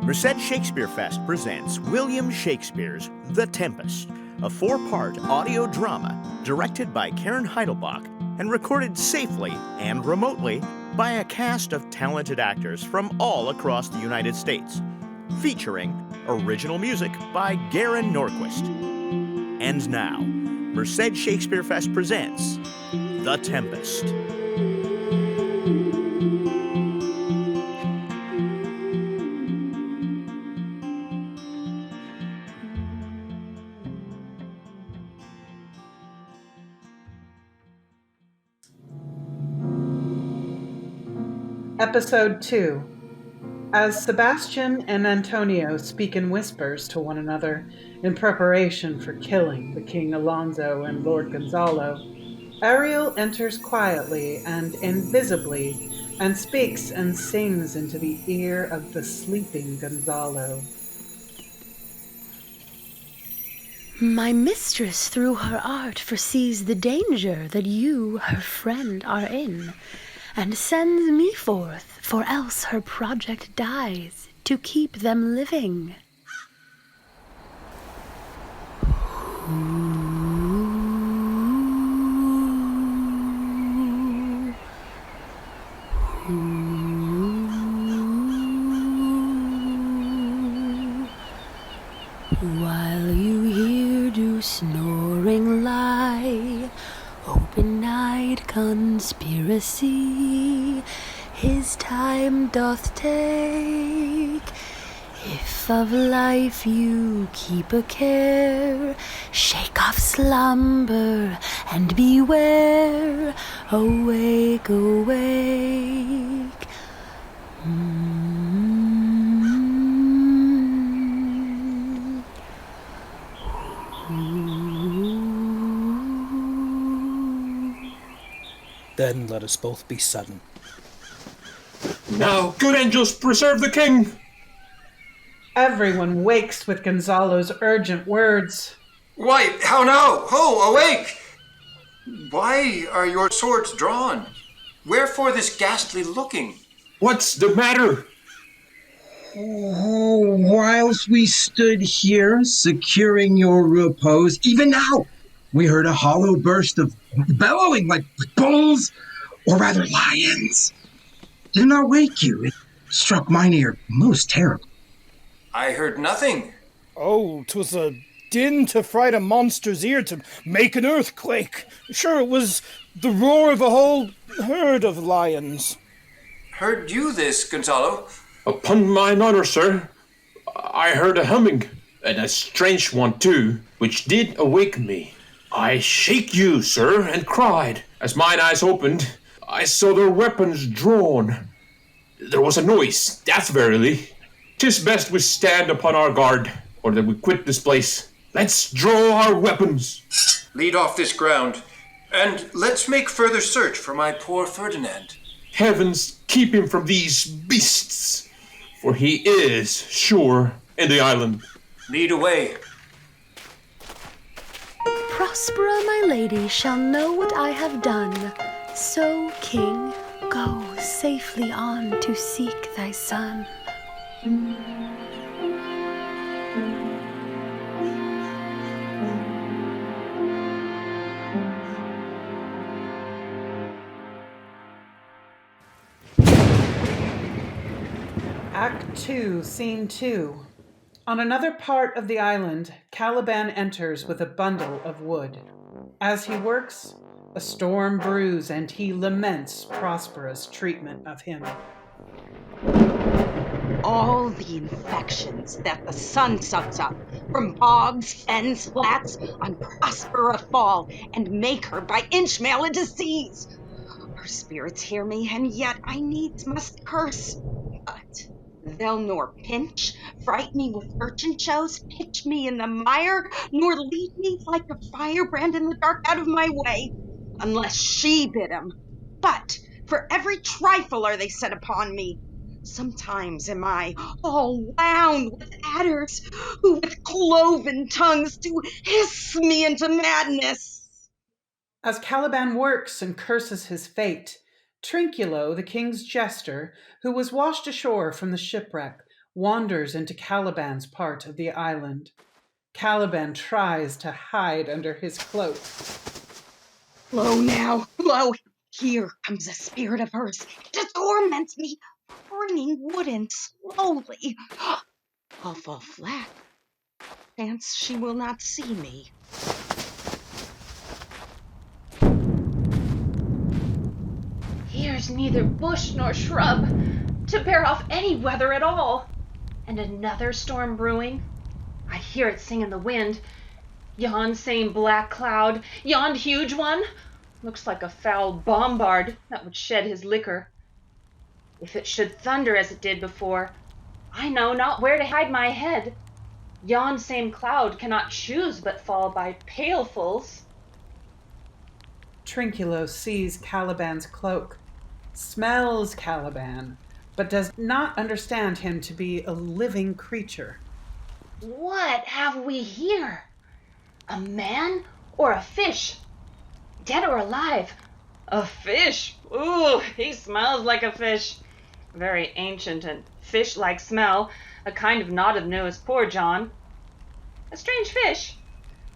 Merced Shakespearefest presents William Shakespeare's The Tempest, a 4-part audio drama directed by Carin Heidelbach and recorded safely and remotely by a cast of talented actors from all across the United States, featuring original music by Goran Norquist. And now, Merced Shakespearefest presents The Tempest. Episode 2. As Sebastian and Antonio speak in whispers to one another in preparation for killing the King Alonso and Lord Gonzalo, Ariel enters quietly and invisibly and speaks and sings into the ear of the sleeping Gonzalo. My mistress through her art foresees the danger that you, her friend, are in, and sends me forth, for else her project dies, to keep them living. While you here do snoring lie, open-eyed conspiracy his time doth take. If of life you keep a care, shake off slumber and beware. Awake, awake. Then let us both be sudden. Now, good angels, preserve the king! Everyone wakes with Gonzalo's urgent words. Why, how now? Ho, awake! Why are your swords drawn? Wherefore this ghastly looking? What's the matter? Oh, whilst we stood here, securing your repose, even now, we heard a hollow burst of bellowing like bulls, or rather lions. Did not wake you. It struck mine ear most terribly. I heard nothing. Oh, 'twas a din to fright a monster's ear, to make an earthquake. Sure, it was the roar of a whole herd of lions. Heard you this, Gonzalo? Upon mine honor, sir, I heard a humming, and a strange one too, which did awake me. I shake you, sir, and cried. As mine eyes opened, I saw their weapons drawn. There was a noise, that's verily. 'Tis best we stand upon our guard, or that we quit this place. Let's draw our weapons. Lead off this ground, and let's make further search for my poor Ferdinand. Heavens keep him from these beasts, for he is, sure, in the island. Lead away. Prospera, my lady, shall know what I have done. So, King, go safely on to seek thy son. Act 2, Scene 2. On another part of the island, Caliban enters with a bundle of wood. As he works, a storm brews and he laments Prospera's treatment of him. All the infections that the sun sucks up from bogs, fens, flats on Prospera fall and make her by inchmail a disease. Her spirits hear me, and yet I needs must curse. But they'll nor pinch, fright me with urchin shows, pitch me in the mire, nor lead me like a firebrand in the dark out of my way, unless she bid 'em. But for every trifle are they set upon me. Sometimes am I all wound with adders, who with cloven tongues do hiss me into madness. As Caliban works and curses his fate, Trinculo, the king's jester, who was washed ashore from the shipwreck, wanders into Caliban's part of the island. Caliban tries to hide under his cloak. Lo now, lo! Here comes a spirit of hers to torment me, bringing wood in slowly. I'll fall flat. Chance she will not see me. Here's neither bush nor shrub to bear off any weather at all. And another storm brewing. I hear it sing in the wind. Yon same black cloud, yon huge one, looks like a foul bombard that would shed his liquor. If it should thunder as it did before, I know not where to hide my head. Yon same cloud cannot choose but fall by pailfuls. Trinculo sees Caliban's cloak, smells Caliban, but does not understand him to be a living creature. What have we here? A man or a fish? Dead or alive? A fish! Ooh, he smells like a fish. Very ancient and fish-like smell, a kind of knot of nose, poor John. A strange fish.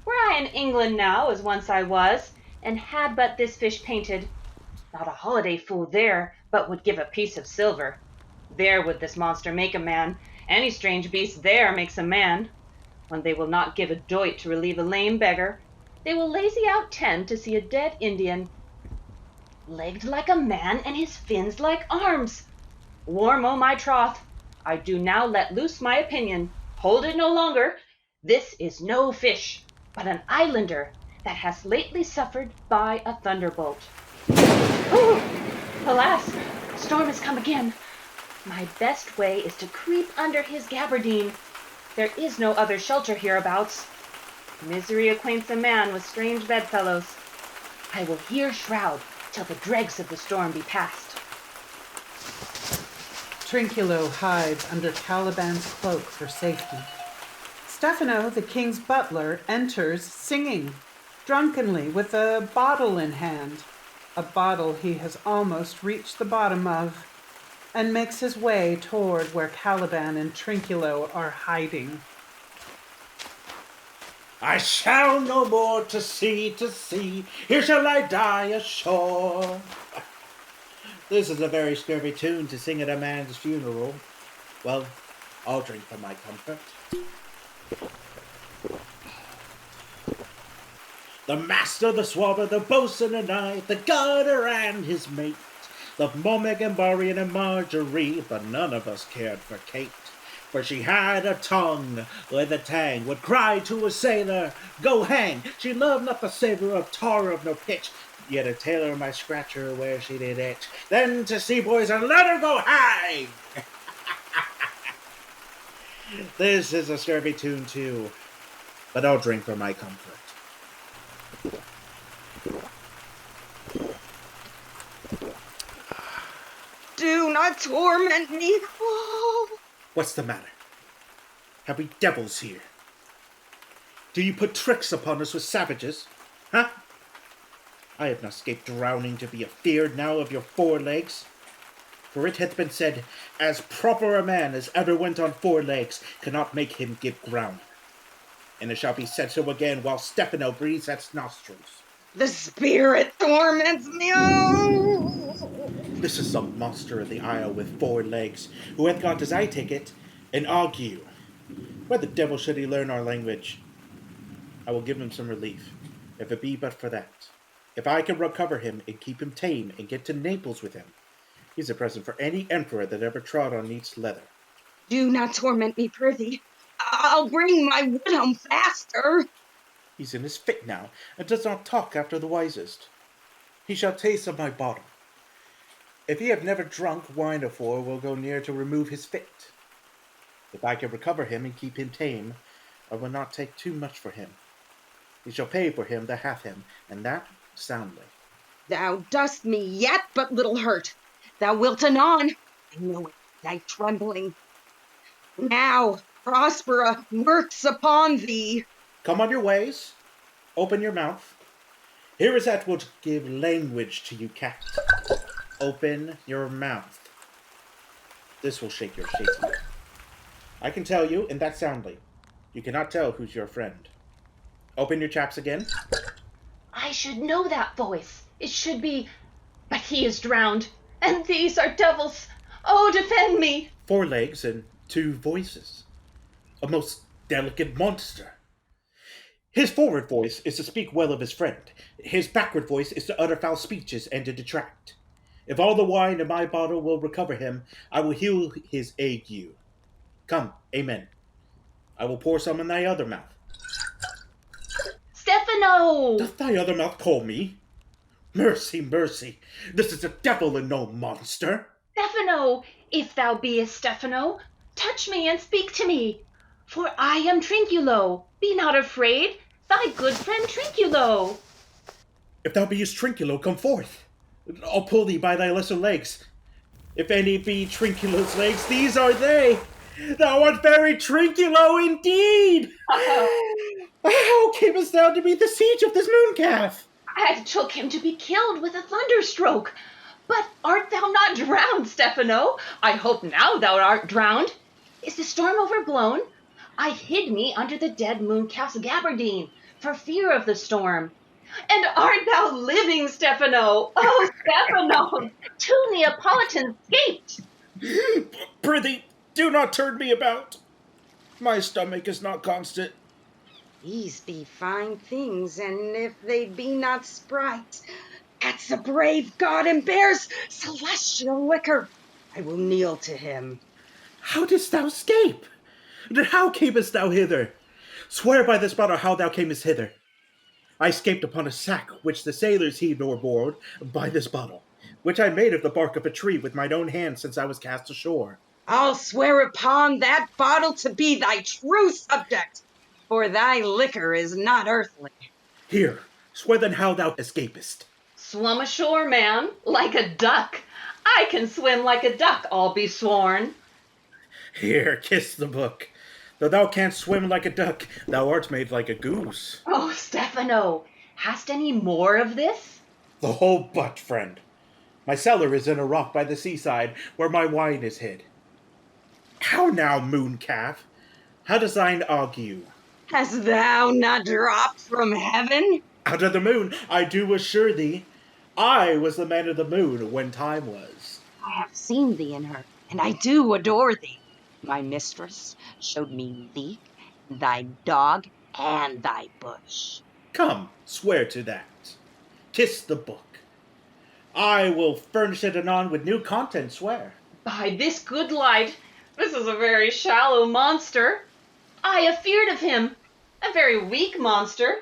Were I in England now, as once I was, and had but this fish painted, not a holiday fool there, but would give a piece of silver. There would this monster make a man. Any strange beast there makes a man. When they will not give a doit to relieve a lame beggar, they will lazy out 10 to see a dead Indian. Legged like a man, and his fins like arms. Warm, o' my troth, I do now let loose my opinion. Hold it no longer. This is no fish, but an islander that has lately suffered by a thunderbolt. Ooh! Alas, storm has come again. My best way is to creep under his gabardine. There is no other shelter hereabouts. Misery acquaints a man with strange bedfellows. I will here shroud till the dregs of the storm be past. Trinculo hides under Caliban's cloak for safety. Stefano, the king's butler, enters singing, drunkenly with a bottle in hand, a bottle he has almost reached the bottom of, and makes his way toward where Caliban and Trinculo are hiding. I shall no more to sea, here shall I die ashore. This is a very scurvy tune to sing at a man's funeral. Well, I'll drink for my comfort. The master, the swabber, the boatswain and I, the gunner and his mate, loved Momek and Barian and Marjorie, but none of us cared for Kate. For she had a tongue with a tang, would cry to a sailor, go hang. She loved not the savour of tar of no pitch, yet a tailor might scratch her where she did itch. Then to sea boys and let her go hang. This is a scurvy tune too, but I'll drink for my comfort. Do not torment me. Oh. What's the matter? Have we devils here? Do you put tricks upon us with savages? Huh? I have not escaped drowning to be afeard now of your 4 legs. For it hath been said, as proper a man as ever went on 4 legs cannot make him give ground. And it shall be said so again while Stefano breathes at his nostrils. The spirit torments me. Oh. This is some monster of the isle with 4 legs, who hath got, as I take it, an ague. Where the devil should he learn our language? I will give him some relief, if it be but for that. If I can recover him and keep him tame and get to Naples with him, he's a present for any emperor that ever trod on neat's leather. Do not torment me, prithee. I'll bring my wood home faster. He's in his fit now, and does not talk after the wisest. He shall taste of my bottle. If he have never drunk wine afore, we'll go near to remove his fit. If I can recover him and keep him tame, I will not take too much for him. He shall pay for him that hath him, and that soundly. Thou dost me yet but little hurt. Thou wilt anon. I know it, thy trembling. Now, Prospera works upon thee. Come on your ways. Open your mouth. Here is that will give language to you, cat. Open your mouth. This will shake your Shakespeare. I can tell you, and that soundly. You cannot tell who's your friend. Open your chaps again. I should know that voice. It should be... But he is drowned, and these are devils. Oh, defend me! 4 legs and 2 voices. A most delicate monster. His forward voice is to speak well of his friend. His backward voice is to utter foul speeches and to detract. If all the wine in my bottle will recover him, I will heal his ague. Come, amen. I will pour some in thy other mouth. Stefano! Doth thy other mouth call me? Mercy, mercy, this is a devil and no monster. Stefano, if thou beest Stefano, touch me and speak to me. For I am Trinculo. Be not afraid, thy good friend Trinculo. If thou beest Trinculo, come forth. I'll pull thee by thy lesser legs. If any be Trinculo's legs, these are they. Thou art very Trinculo indeed. How camest thou to meet the siege of this moon calf? I took him to be killed with a thunderstroke. But art thou not drowned, Stefano? I hope now thou art drowned. Is the storm overblown? I hid me under the dead moon calf's gabardine, for fear of the storm. And art thou living, Stefano? Oh, Stefano, 2 Neapolitans escaped. Prithee, do not turn me about. My stomach is not constant. These be fine things, and if they be not sprite, that's a brave god and bears celestial liquor. I will kneel to him. How didst thou escape? And how camest thou hither? Swear by this bottle how thou camest hither. I escaped upon a sack which the sailors heaved overboard by this bottle, which I made of the bark of a tree with mine own hands since I was cast ashore. I'll swear upon that bottle to be thy true subject, for thy liquor is not earthly. Here, swear then how thou escapest. Swum ashore, man, like a duck. I can swim like a duck, I'll be sworn. Here, kiss the book. Though thou canst swim like a duck, thou art made like a goose. Oh, Stefano, hast any more of this? The whole butt, friend. My cellar is in a rock by the seaside, where my wine is hid. How now, moon calf? How does thine ague? Hast thou not dropped from heaven? Out of the moon, I do assure thee. I was the man of the moon when time was. I have seen thee in her, and I do adore thee. My mistress showed me thee, thy dog, and thy bush. Come, swear to that. Kiss the book. I will furnish it anon with new content, swear. By this good light, this is a very shallow monster. I afeard of him, a very weak monster.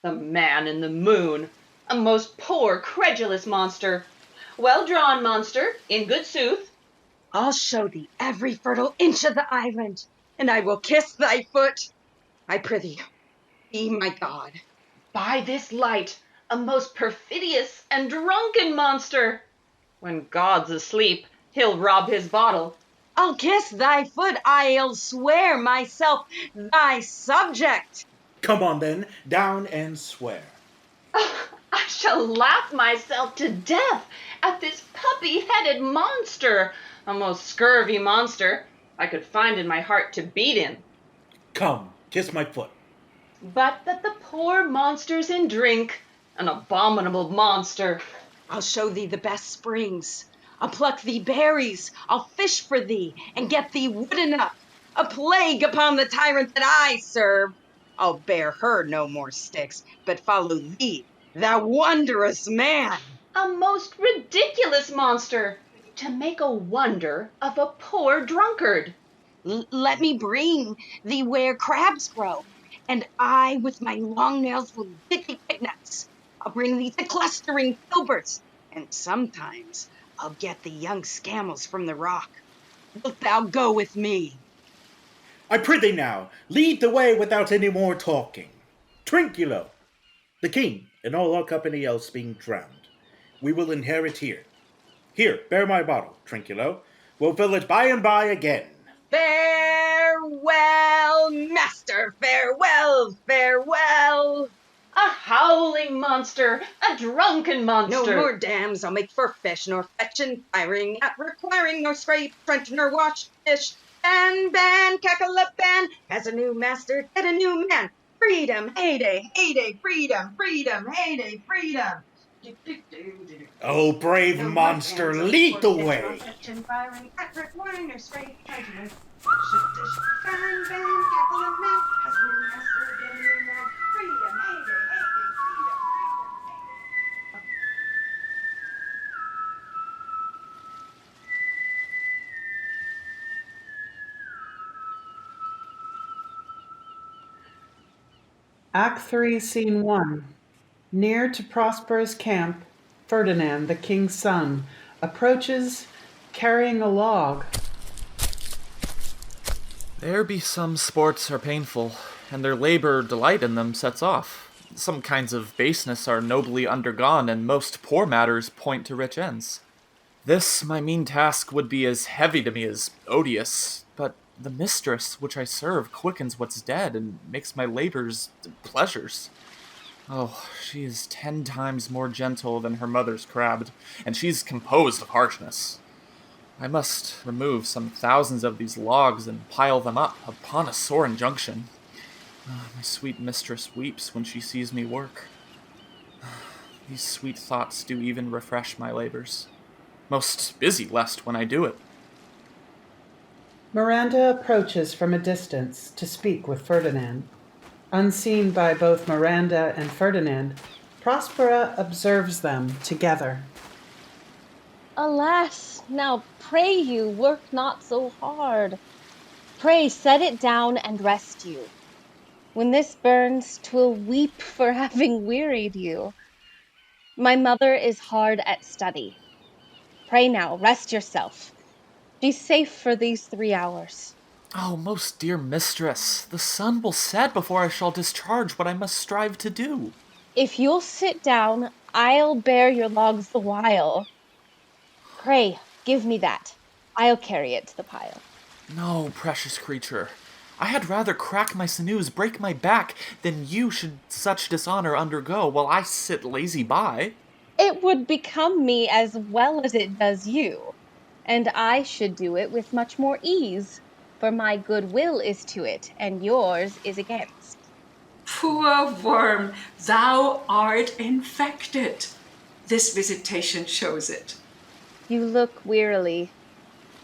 The man in the moon, a most poor, credulous monster. Well drawn, monster, in good sooth. I'll show thee every fertile inch of the island, and I will kiss thy foot. I prithee, be my god. By this light, a most perfidious and drunken monster. When God's asleep, he'll rob his bottle. I'll kiss thy foot, I'll swear myself thy subject. Come on then, down and swear. I shall laugh myself to death at this puppy-headed monster. A most scurvy monster. I could find in my heart to beat him. Come, kiss my foot. But that the poor monster's in drink. An abominable monster. I'll show thee the best springs. I'll pluck thee berries. I'll fish for thee and get thee wood enough. A plague upon the tyrant that I serve. I'll bear her no more sticks, but follow thee, thou wondrous man. A most ridiculous monster. To make a wonder of a poor drunkard. Let me bring thee where crabs grow, and I with my long nails will dig thee picnuts. I'll bring thee to clustering filberts, and sometimes I'll get the young scammels from the rock. Wilt thou go with me? I prithee now, lead the way without any more talking. Trinculo, the king, and all our company else being drowned, we will inherit here. Here, bear my bottle, Trinculo. We'll fill it by and by again. Farewell, master, farewell, farewell. A howling monster, a drunken monster. No more dams I'll make for fish, nor fetch and firing, not requiring nor scrape, trench, nor wash fish. Ban, ban, cackle up, ban. Has a new master, get a new man. Freedom, heyday, heyday, freedom, freedom, heyday, freedom. Oh, brave No right monster, answer. lead the Forget way! cross-section firing at Rick Warner, straight tragedy. Ban, ban, cackle up, man. Has a new master, get a new man. Freedom, heyday, heyday, freedom, freedom, heyday. Act 3, Scene 1. Near to Prosperous camp, Ferdinand, the king's son, approaches carrying a log. There be some sports are painful, and their labor delight in them sets off. Some kinds of baseness are nobly undergone, and most poor matters point to rich ends. This, my mean task, would be as heavy to me as odious, but the mistress which I serve quickens what's dead, and makes my labors pleasures. Oh, she is 10 times more gentle than her mother's crabbed, and she's composed of harshness. I must remove some thousands of these logs and pile them up upon a sore injunction. My sweet mistress weeps when she sees me work. These sweet thoughts do even refresh my labors. Most busy lest when I do it. Miranda approaches from a distance to speak with Ferdinand. Unseen by both Miranda and Ferdinand, Prospera observes them together. Alas, now pray you, work not so hard. Pray set it down and rest you. When this burns, 'twill weep for having wearied you. My mother is hard at study. Pray now, rest yourself. Be safe for these 3 hours. Oh, most dear mistress, the sun will set before I shall discharge what I must strive to do. If you'll sit down, I'll bear your logs the while. Pray, give me that. I'll carry it to the pile. No, precious creature. I had rather crack my sinews, break my back, than you should such dishonor undergo while I sit lazy by. It would become me as well as it does you, and I should do it with much more ease, for my good will is to it, and yours is against. Poor worm, thou art infected. This visitation shows it. You look wearily.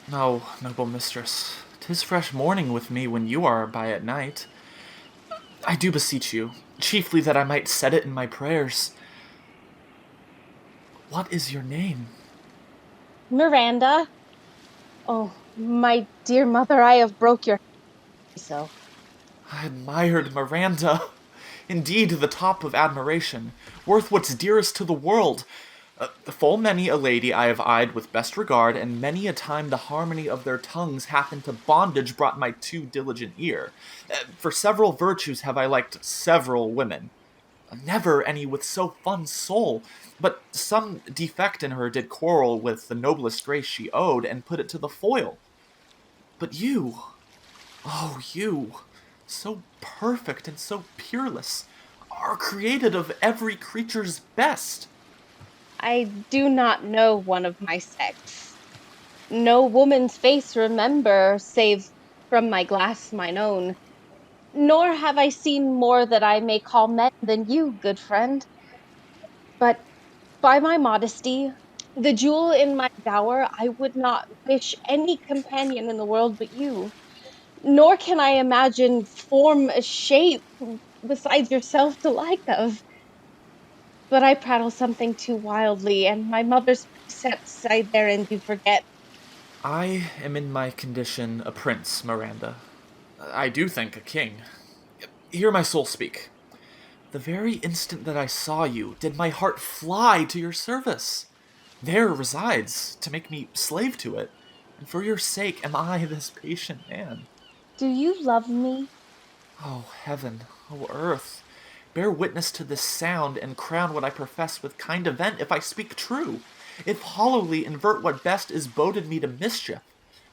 No, noble mistress, 'tis fresh morning with me when you are by at night. I do beseech you, chiefly that I might set it in my prayers. What is your name? Miranda. Oh, my dear mother, I have broke your so. I admired Miranda. Indeed, the top of admiration, worth what's dearest to the world. Full many a lady I have eyed with best regard, and many a time the harmony of their tongues happened to bondage brought my too diligent ear. For several virtues have I liked several women. Never any with so fun soul, but some defect in her did quarrel with the noblest grace she owed, and put it to the foil. But you, oh you, so perfect and so peerless, are created of every creature's best. I do not know one of my sex. No woman's face remember, save from my glass mine own. Nor have I seen more that I may call men than you, good friend. But by my modesty, the jewel in my dower, I would not wish any companion in the world but you. Nor can I imagine form a shape besides yourself to like of. But I prattle something too wildly, and my mother's precepts I therein do forget. I am in my condition a prince, Miranda. I do think a king. Hear my soul speak. The very instant that I saw you, did my heart fly to your service. There resides, to make me slave to it, and for your sake am I this patient man. Do you love me? Oh, heaven, oh, earth, bear witness to this sound, and crown what I profess with kind event if I speak true. If hollowly invert what best is boded me to mischief,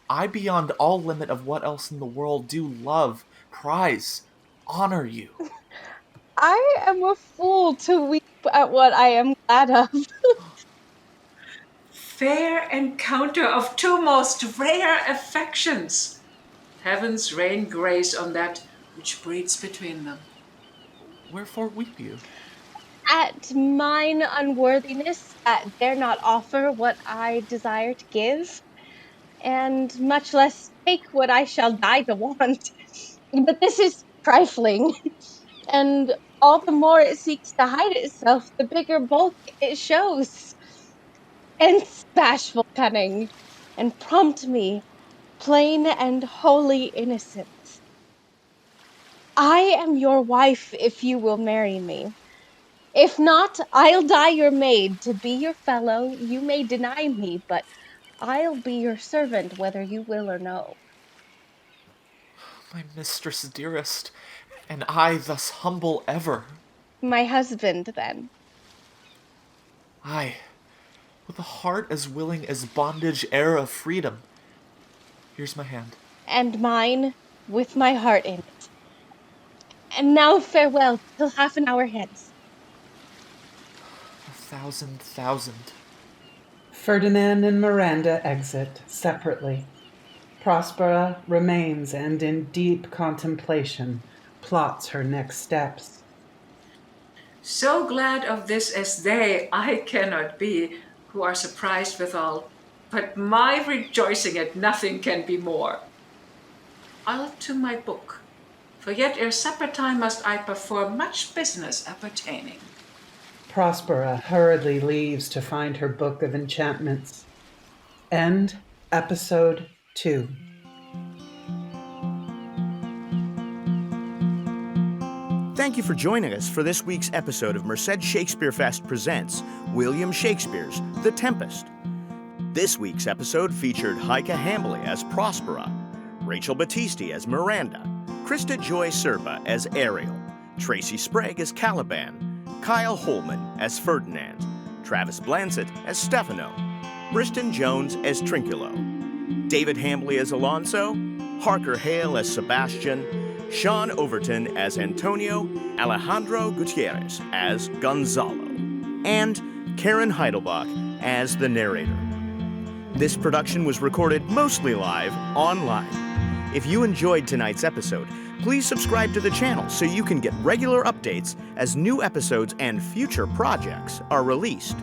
I beyond all limit of what else in the world do love, prize, honor you. I am a fool to weep at what I am glad of. Fair encounter of two most rare affections. Heavens rain grace on that which breeds between them. Wherefore weep you? At mine unworthiness that dare not offer what I desire to give, and much less take what I shall die to want. But this is trifling, and all the more it seeks to hide itself, the bigger bulk it shows. Hence bashful cunning, and prompt me, plain and wholly innocent. I am your wife if you will marry me. If not, I'll die your maid. To be your fellow, you may deny me, but I'll be your servant whether you will or no. My mistress dearest, and I thus humble ever. My husband, then. Aye, with a heart as willing as bondage heir of freedom. Here's my hand. And mine, with my heart in it. And now farewell, till half an hour hence. 1,000,000. Ferdinand and Miranda exit separately. Prospera remains and in deep contemplation plots her next steps. So glad of this as they I cannot be, who are surprised withal, but my rejoicing at nothing can be more. I'll to my book, for yet ere supper time must I perform much business appertaining. Prospera hurriedly leaves to find her book of enchantments. End episode 2. Thank you for joining us for this week's episode of Merced Shakespearefest Presents William Shakespeare's The Tempest. This week's episode featured Heike Hambley as Prospera, Rachel Battisti as Miranda, Krista Joy Serba as Ariel, Tracy Sprague as Caliban, Kyle Holman as Ferdinand, Travis Blansett as Stefano, Briston Jones as Trinculo, David Hambley as Alonso, Harker Hale as Sebastian, Sean Overton as Antonio, Alejandro Gutierrez as Gonzalo, and Carin Heidelbach as the narrator. This production was recorded mostly live online. If you enjoyed tonight's episode, please subscribe to the channel so you can get regular updates as new episodes and future projects are released.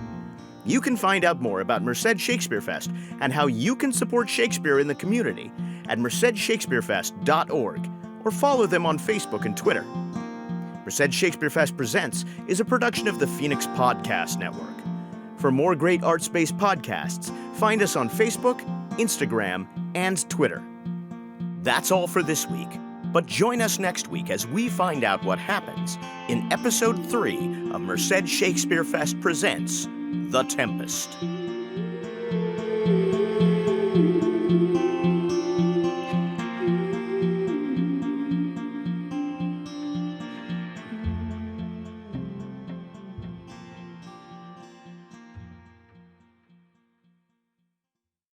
You can find out more about Merced Shakespearefest and how you can support Shakespeare in the community at mercedshakespearefest.org or follow them on Facebook and Twitter. Merced Shakespearefest Presents is a production of the Phoenix Podcast Network. For more great arts-based podcasts, find us on Facebook, Instagram, and Twitter. That's all for this week, but join us next week as we find out what happens in Episode 3 of Merced Shakespearefest Presents The Tempest.